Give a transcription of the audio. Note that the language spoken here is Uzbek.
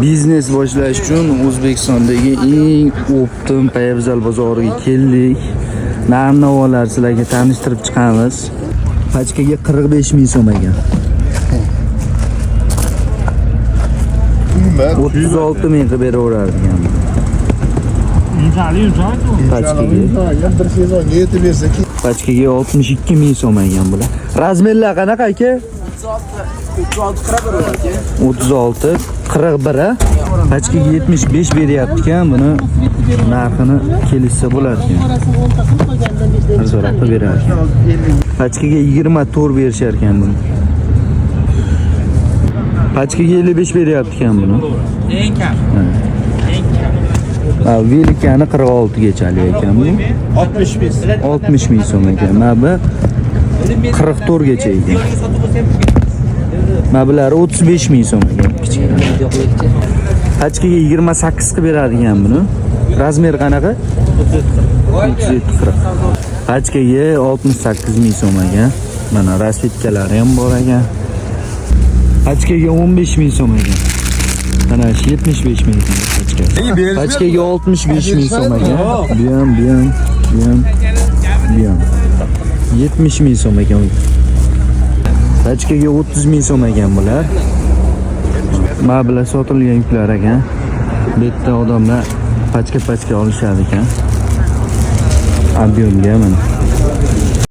Biznes boshlash uchun O'zbekistondagi eng optim poyabzal bozoriga keldik. Narx-navolar sizlarga tanishtirib chiqamiz. Pachkaga 45 ming so'm ekan. 36 ming qilib beraverardigan. Pachkaga 62 ming so'm ekan bular. Razmerlar qanaqa aka? 36 41. Pachkaga 75 beryapti ekan. Buni narxini kelishsa bo'lar ekan. Nazorat qilib berar ekan. Pachkaga 24 berishar ekan buni. Pachkaga 55 beryapti ekan buni. Eng kam. Velikani 46 gachalik ekan bu. 60 ming so'm ekan. Mana bu 44 gacha ekan. Mana bular 35 ming so'm ekan kichkina. Pachkaga 28 qilib beradigan buni. Razmer qanaqa? 37-40. Pachkaga 68 ming so'm ekan. Mana rasvetkalari ham bor ekan. Pachkaga 15 ming so'm ekan. Mana 75 ming pachka. Pachkaga 65 ming so'm ekan. Bu ham 70 ming so'm ekan. Pachkaga 30 ming so'm ekan bular. Mana bular sotilgan yuklar ekan. Bu yerda odamlar pachka olishadi ekan. Ob'yomga mana.